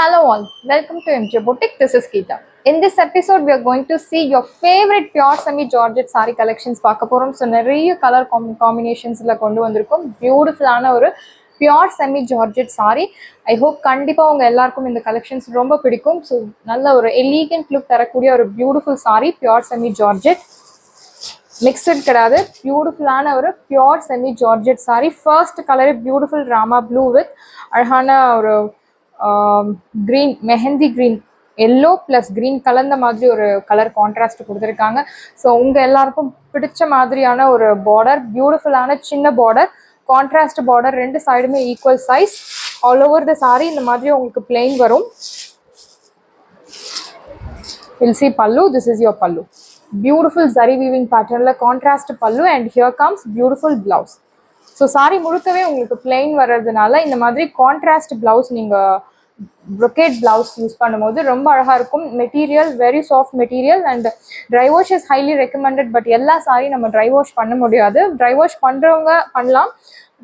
Hello all, welcome to MJ Boutique. This is Geeta. In this episode, we are going to see your favorite pure semi Georgette saree collections. பார்க்க போறோம். So நிறைய colour காம்பினேஷன்ஸ்ல கொண்டு வந்திருக்கோம். பியூட்டிஃபுல்லான ஒரு pure semi georgette sorry. I hope கண்டிப்பாக உங்கள் எல்லாருக்கும் இந்த கலெக்ஷன்ஸ் ரொம்ப பிடிக்கும். ஸோ நல்ல ஒரு எலிகன்ட் லுக் தரக்கூடிய ஒரு beautiful sorry pure semi georgette. Mixed கிடையாது, பியூட்டிஃபுல்லான ஒரு pure semi georgette sorry. First colour beautiful Rama blue with அழகான ஒரு green, mehndi green, yellow plus green கலந்த மாதிரி ஒரு கலர் கான்ட்ராஸ்ட் கொடுத்துருக்காங்க. ஸோ உங்கள் எல்லாருக்கும் பிடிச்ச மாதிரியான ஒரு பார்டர், பியூட்டிஃபுல்லான சின்ன பார்டர், கான்ட்ராஸ்ட் பார்டர், ரெண்டு சைடுமே equal size. All over the sorry இந்த மாதிரி உங்களுக்கு பிளெயின் வரும். We'll see pallu. This is your pallu. Beautiful zari weaving pattern la contrast pallu and here comes beautiful blouse. So saree முழுக்கவே உங்களுக்கு plain வர்றதுனால இந்த மாதிரி கான்ட்ராஸ்ட் பிளவுஸ் நீங்கள் brocade blouse யூஸ் பண்ணும்போது ரொம்ப அழகாக இருக்கும். Material very soft material and dry wash is highly recommended. But எல்லா சாரி நம்ம ட்ரை வாஷ் பண்ண முடியாது. ட்ரை வாஷ் பண்ணுறவங்க பண்ணலாம்,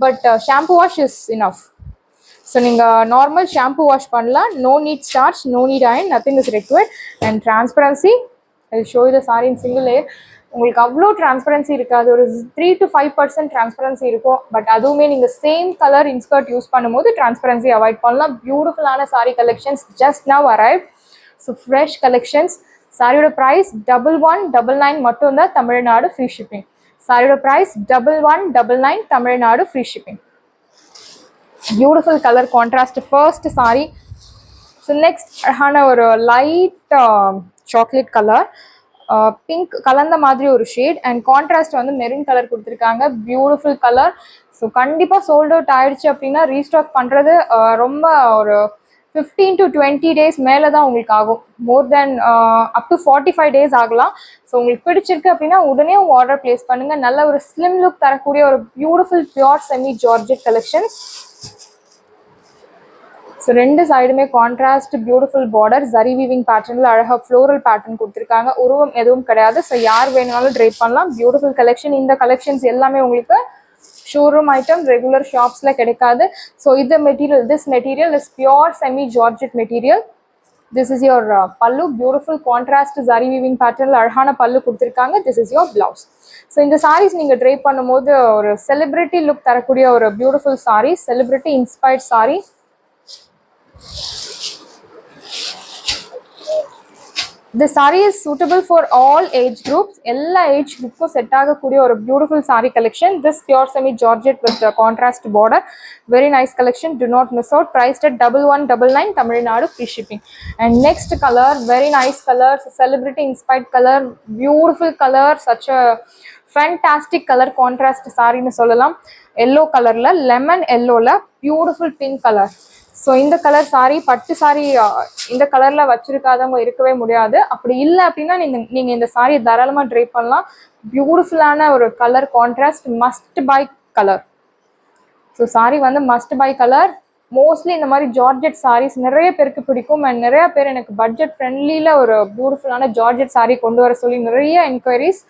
but shampoo wash is enough. So நீங்கள் நார்மல் ஷாம்பு வாஷ் பண்ணலாம். No need starch, no need iron, nothing is required. And transparency, I show you the sari in single layer. உங்களுக்கு அவ்வளோ transparency இருக்காது, ஒரு 3 to 5% டிரான்ஸ்பரன்சி இருக்கும். But அதுவுமே நீங்கள் same colour inskirt use பண்ணும்போது டிரான்ஸ்பரன்சி அவாய்ட் பண்ணலாம். பியூட்டிஃபுல்லான sari collections just now arrive. So fresh collections. சாரியோட ப்ரைஸ் 1199 மட்டும்தான், தமிழ்நாடு ஃப்ரீ ஷிப்பிங். சாரியோட price 1199 Tamil Nadu free shipping. Beautiful colour contrast first sari. So next அழகான ஒரு லைட் சாக்லேட் கலர், பிங்க் கலந்த மாதிரி ஒரு ஷேட் அண்ட் கான்ட்ராஸ்ட் வந்து மெரூன் கலர் கொடுத்துருக்காங்க. Beautiful colour. ஸோ கண்டிப்பாக சோல்ட் அவுட் ஆயிடுச்சு அப்படின்னா ரீஸ்டாக் பண்ணுறது ரொம்ப ஒரு 15 to 20 டேஸ் மேலே தான் உங்களுக்கு ஆகும். மோர் தென் அப் டு 45 டேஸ் ஆகலாம். ஸோ உங்களுக்கு பிடிச்சிருக்கு அப்படின்னா உடனே உங்கள் ஆர்டர் பிளேஸ் பண்ணுங்கள். நல்ல ஒரு ஸ்லிம் லுக் தரக்கூடிய ஒரு beautiful pure semi georgette collection. So ரெண்டு சைடுமே contrast beautiful border, zari weaving பேட்டர்னில் அழகாக ஃப்ளோரல் பேட்டர்ன் கொடுத்துருக்காங்க. உருவம் எதுவும் கிடையாது. ஸோ யார் வேணுனாலும் ட்ரை பண்ணலாம். Beautiful collection. இந்த கலெக்ஷன்ஸ் எல்லாமே உங்களுக்கு ஷோரூம் ஐட்டம், ரெகுலர் ஷாப்ஸில் கிடைக்காது. ஸோ இது material, this material is pure semi georgette material. This is your pallu. Beautiful contrast zari weaving பேட்டர்னில் அழகான பல்லு கொடுத்துருக்காங்க. This is your blouse. So இந்த சாரீஸ் நீங்கள் ட்ரை பண்ணும்போது ஒரு செலிப்ரிட்டி லுக் தரக்கூடிய ஒரு beautiful sari, celebrity inspired sari. The saree is suitable for all age groups. எல்லா ஏஜ் குரூப்புக்கும் செட் ஆகக்கூடிய ஒரு beautiful saree collection. This pure semi georgette with the contrast border. Very nice collection. Do not miss out. Priced at 1199 Tamil free shipping. And next color, very nice color. Celebrity inspired color. Beautiful color. Such a fantastic color contrast saree nu sollalam. Yellow color la, lemon yellow la, beautiful pink color. So இந்த colour sari, பட்டு சாரீ இந்த கலரில் வச்சுருக்காதவங்க இருக்கவே முடியாது. அப்படி இல்லை அப்படின்னா நீங்கள் இந்த சாரியை தாராளமாக ட்ரை பண்ணலாம். பியூட்டிஃபுல்லான ஒரு colour contrast, must by colour. So sari வந்து மஸ்ட் பை கலர். மோஸ்ட்லி இந்த மாதிரி ஜார்ஜெட் சாரீஸ் நிறைய பேருக்கு பிடிக்கும். அண்ட் நிறையா பேர் எனக்கு பட்ஜெட் ஃப்ரெண்ட்லியில் ஒரு பியூட்டிஃபுல்லான ஜார்ஜெட் சாரீ கொண்டு வர சொல்லி நிறைய என்கொயரிஸ்,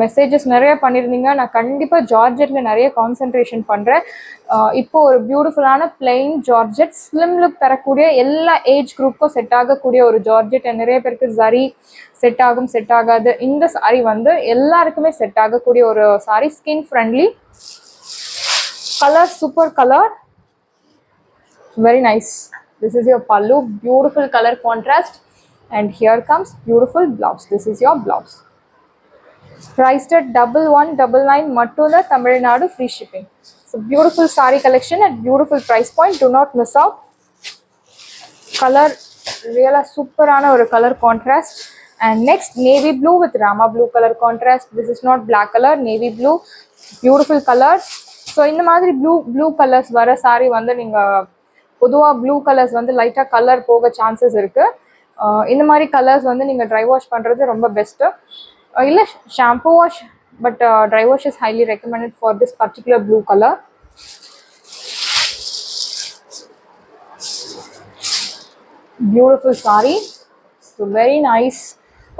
மெசேஜஸ் நிறைய பண்ணியிருந்தீங்க. நான் கண்டிப்பாக ஜார்ஜெட்டில் நிறைய கான்சென்ட்ரேஷன் பண்ணுறேன். இப்போ ஒரு பியூட்டிஃபுல்லான பிளெயின் ஜார்ஜெட், ஸ்லிம் லுக் தரக்கூடிய எல்லா ஏஜ் குரூப்புக்கும் செட் ஆகக்கூடிய ஒரு ஜார்ஜெட். நிறைய பேருக்கு ஜரி செட் ஆகும், செட் ஆகாது. இந்த சாரீ வந்து எல்லாருக்குமே செட் ஆகக்கூடிய ஒரு sari. Skin friendly colour, super colour, very nice. This is your pallu. Beautiful colour contrast and here comes beautiful blouse. This is your blouse. Priced at 1199 மட்டும் தான், Tamil Nadu free shipping. So beautiful sari collection at beautiful price point. Do not miss out. Colour ரியலாக சூப்பரான ஒரு colour contrast. And next navy blue with Rama blue colour contrast. This is not black colour, navy blue. Beautiful colour. So இந்த மாதிரி blue colours வர சாரீ வந்து நீங்கள் பொதுவாக blue colours வந்து லைட்டாக கலர் போக சான்சஸ் இருக்குது. இந்த மாதிரி கலர்ஸ் வந்து நீங்கள் ட்ரை வாஷ் பண்ணுறது ரொம்ப பெஸ்ட்டு. இல்லை shampoo wash, but try wash is highly recommended for this particular blue colour. Beautiful sari. So very nice.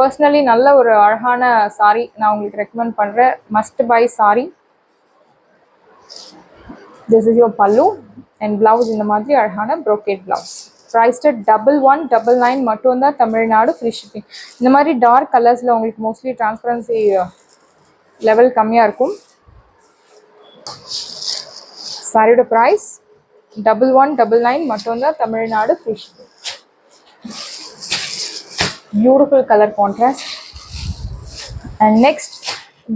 Personally நல்ல ஒரு அழகான சாரீ நான் உங்களுக்கு ரெக்கமெண்ட் பண்ணுறேன். Must by sari. This is your பல்லு அண்ட் பிளவுஸ். இந்த மாதிரி அழகான brocade பிளவுஸ். priced at 1199 மட்டும் தான் தமிழ்நாடு, free shipping. இந்த மாதிரி டார்க் கலர்ஸ்ல உங்களுக்கு மோஸ்ட்லி டிரான்ஸ்பரன்சி லெவல் கம்மியா இருக்கும். சாரியோட பிரைஸ் 1199 மட்டும் தான் Tamil Nadu, free shipping. Beautiful color contrast. And next,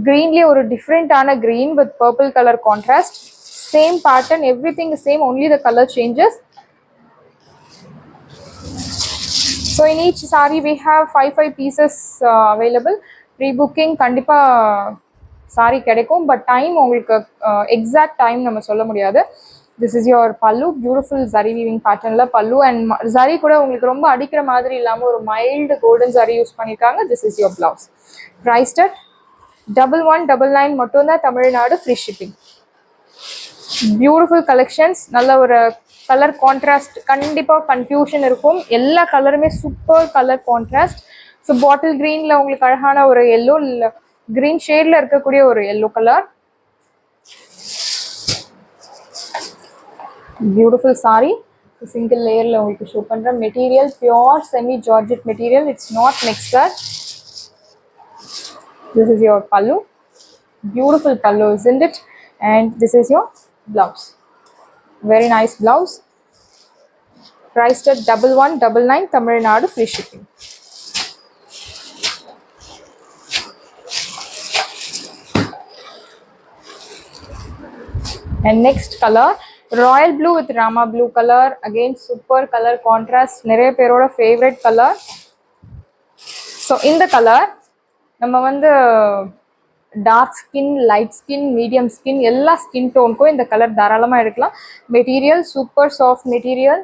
greenly ஒரு டிஃப்ரெண்டான green with purple color contrast. Same pattern, everything is same, only the color changes. So in each saree we have 5 pieces available. Pre-booking கண்டிப்பா saree கிடைக்கும், but time உங்களுக்கு exact time நம்ம சொல்ல முடியாது. This is your pallu, beautiful zari weaving pattern la pallu, and zari kuda உங்களுக்கு ரொம்ப அடிக்கிற மாதிரி இல்லாம ஒரு mild golden zari யூஸ் பண்ணிருக்காங்க. This is your blouse. Priced at 1199 மட்டும் தான் Tamil Nadu, free shipping. Beautiful collections, நல்ல ஒரு கலர் கான்ட்ராஸ்ட், கண்டிப்பா கன்ஃபியூஷன் இருக்கும். எல்லா கலருமே super colour contrast. So bottle கிரீன்ல உங்களுக்கு அழகான ஒரு எல்லோ, கிரீன் ஷேட்ல இருக்கக்கூடிய ஒரு yellow colour. Beautiful sari, single லேயர்ல உங்களுக்கு ஷோ பண்ற material pure semi georgette material. It's not mixture. This is your pallu, beautiful pallu, isn't it? And this is your blouse, very nice blouse. Priced at 1199 Tamil Nadu, free shipping. And next color, royal blue with rama blue color. Again super color contrast, நிறைய பேரோட favorite color. So in the color நம்ம வந்து dark skin, light skin, medium skin எல்லா skin டோனுக்கும் இந்த colour தாராளமாக எடுக்கலாம். Material super soft material.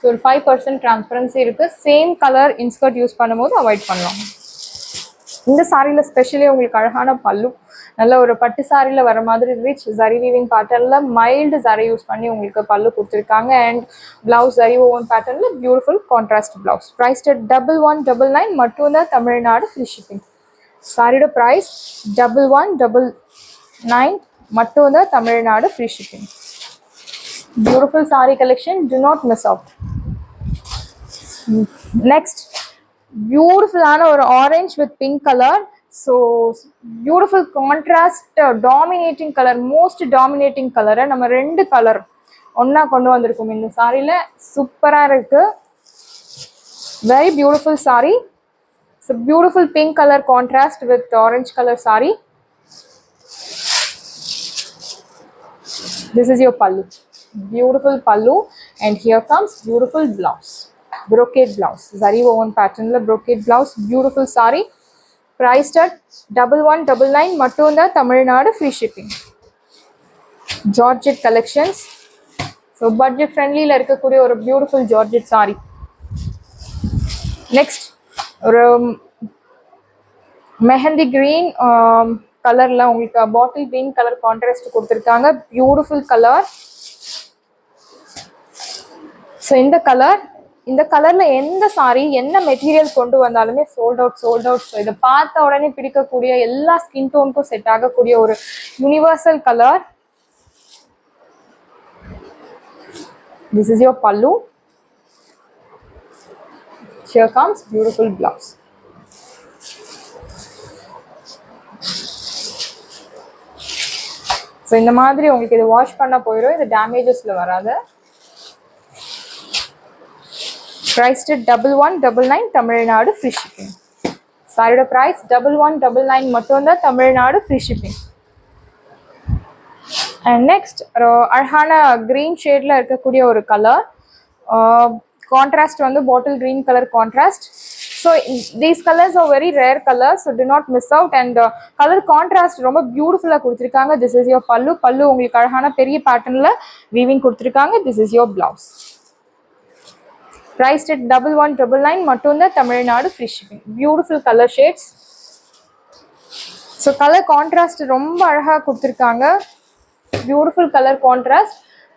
So ஒரு 5% டிரான்ஸ்பரன்சி இருக்குது. சேம் கலர் இன்ஸ்கர்ட் யூஸ் பண்ணும்போது அவாய்ட் பண்ணலாம். இந்த சாரியில் ஸ்பெஷலி உங்களுக்கு அழகான பல்லு, நல்ல ஒரு பட்டு சாரியில் வர மாதிரி ரிச் ஜரி வீவிங் பேட்டர்னில் மைல்டு ஜரி யூஸ் பண்ணி உங்களுக்கு பல்லு கொடுத்துருக்காங்க. அண்ட் பிளவுஸ் ஜரி ஓவன் பேட்டர்னில் பியூட்டிஃபுல் கான்ட்ராஸ்ட் பிளவுஸ். ப்ரைஸ்ட் 1199 மட்டும் தான் தமிழ்நாடு, ஃப்ரீ ஷிப்பிங். சாரியோட ப்ரைஸ் 1199 மட்டும் தான் Tamil Nadu, free shipping. Beautiful sorry collection, do not miss out. Next, பியூட்டிஃபுல்லான ஒரு orange with pink colour. So beautiful contrast, dominating colour, most dominating கலரை நம்ம ரெண்டு கலர் ஒன்றா கொண்டு வந்திருக்கோம் இந்த சாரியில். சூப்பராக இருக்குது, very beautiful sorry. So beautiful pink colour contrast with orange colour sorry. This is your pallu, beautiful pallu, and here comes beautiful blouse, brocade blouse, zari woven pattern la brocade blouse, beautiful saree. Priced at 1199 மட்டும் தான் Tamil Nadu, free shipping. Georgette collections, so budget friendly ல இருக்கக்கூடிய ஒரு beautiful georgette saree. Next, ஒரு mehndi green கலர்ல உங்களுக்கு bottle green colour contrast கொடுத்துருக்காங்க. Beautiful colour. So இந்த கலர்ல எந்த சாரி என்ன மெட்டீரியல் கொண்டு வந்தாலுமே சோல்ட் அவுட். ஸோ இதை பார்த்த உடனே பிடிக்கக்கூடிய எல்லா ஸ்கின் டோனுக்கும் செட் ஆகக்கூடிய ஒரு universal colour. This is your pallu. Here comes beautiful blouse. So இந்த மாதிரி உங்களுக்கு இது வாஷ் பண்ண போயிடும், இது டேமேஜஸ்ல வராது. Priced at 1199 Tamil Nadu, free shipping. சாரியோட பிரைஸ் 1199 மட்டும் தான் Tamil Nadu, free shipping. And next ஒரு அழகான கிரீன் ஷேட்ல இருக்கக்கூடிய ஒரு கலர் கான்ட்ராஸ்ட் வந்து bottle green colour contrast. So these colors are very rare colors, so do not miss out. And color contrast ரொம்ப பியூட்டிஃபுல்லா கொடுத்திருக்காங்க. This is your pallu. பல்லு உங்களுக்கு அழகான பெரிய பேட்டர்ன்ல வீவிங் கொடுத்திருக்காங்க. This is your blouse. Priced at 1199 மட்டும் தான் Tamil Nadu, free shipping. Beautiful color shades. So color contrast ரொம்ப அழகா கொடுத்திருக்காங்க. Beautiful color contrast.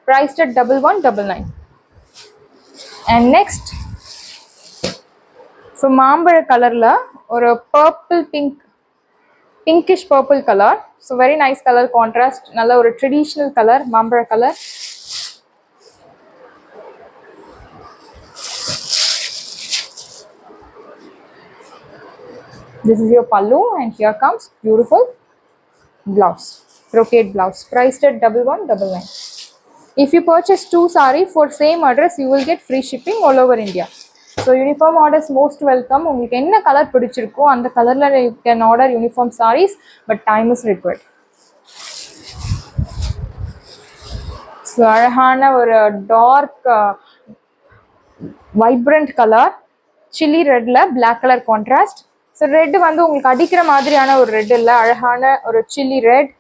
Priced at 1199. And next, so மாம்பழ கலரில் ஒரு purple pinkish purple colour. So very nice colour contrast, நல்ல ஒரு ட்ரெடிஷ்னல் கலர் மாம்பழ colour. This is your pallu and here comes beautiful blouse, brocade blouse, priced at 1199. If you purchase 2 saree for same address, you will get free shipping all over India. So uniform orders most welcome. உங்களுக்கு என்ன colour பிடிச்சிருக்கோ அந்த கலர்ல you can order uniform sarees, but time is required. So அழகான ஒரு dark vibrant colour chilli ரெட்ல black colour contrast. So red வந்து உங்களுக்கு அடிக்கிற மாதிரியான ஒரு ரெட் இல்லை, அழகான ஒரு chilli red.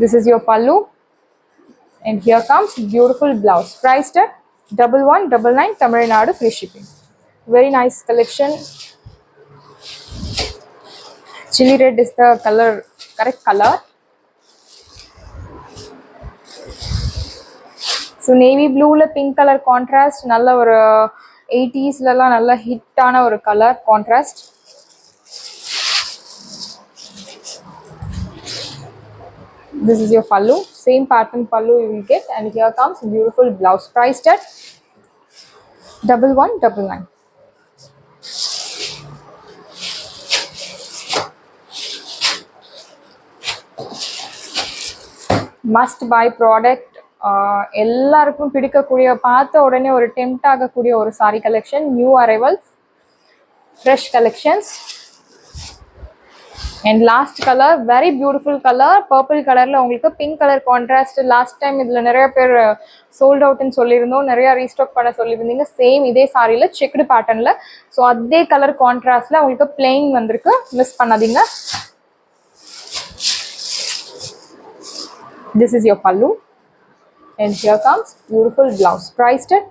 This is your pallu and here comes beautiful blouse, priced at 1199 Tamil Nadu, free shipping. Very nice collection. Chili red is the color, correct color. So navy blue la pink color contrast, nalla or 80s la nalla hit ana or color contrast. This is your pallu, same pattern pallu you will get, and here comes beautiful blouse, priced at 1199. Must buy product. எல்லாருக்கும் பிடிக்கக்கூடிய பார்த்த உடனே ஒரு tempt ஆகக்கூடிய ஒரு sorry collection, new arrival, fresh collections. And last colour very beautiful colour, purple கலரில் உங்களுக்கு pink colour contrast. Last time இதில் நிறைய பேர் சோல்ட் அவுட்னு சொல்லியிருந்தோம், நிறையா ரீஸ்டாக் பண்ண சொல்லியிருந்தீங்க. சேம் இதே சாரியில் செக்குடு பேட்டர்னில், ஸோ அதே கலர் கான்ட்ராஸ்டில் உங்களுக்கு பிளெயின் வந்திருக்கு, மிஸ் பண்ணாதீங்க. This is your pallu and here comes beautiful blouse, priced at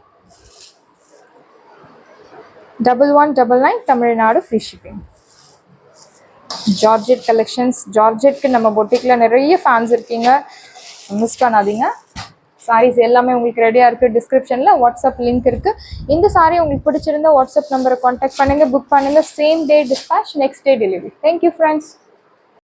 1199 Tamil Nadu, free shipping. Georgette collections, Georgette நம்ம பொட்டிக்ல நிறைய ஃபேன்ஸ் இருக்கீங்க, மிஸ் பண்ணாதீங்க. சாரீஸ் எல்லாமே உங்களுக்கு ரெடியாக இருக்குது. டிஸ்கிரிப்ஷனில் வாட்ஸ்அப் லிங்க் இருக்குது. இந்த சாரி உங்களுக்கு பிடிச்சிருந்தா வாட்ஸ்அப் நம்பரை காண்டாக்ட் பண்ணுங்கள், புக் பண்ணுங்கள். Same day dispatch, next day delivery. Thank you friends.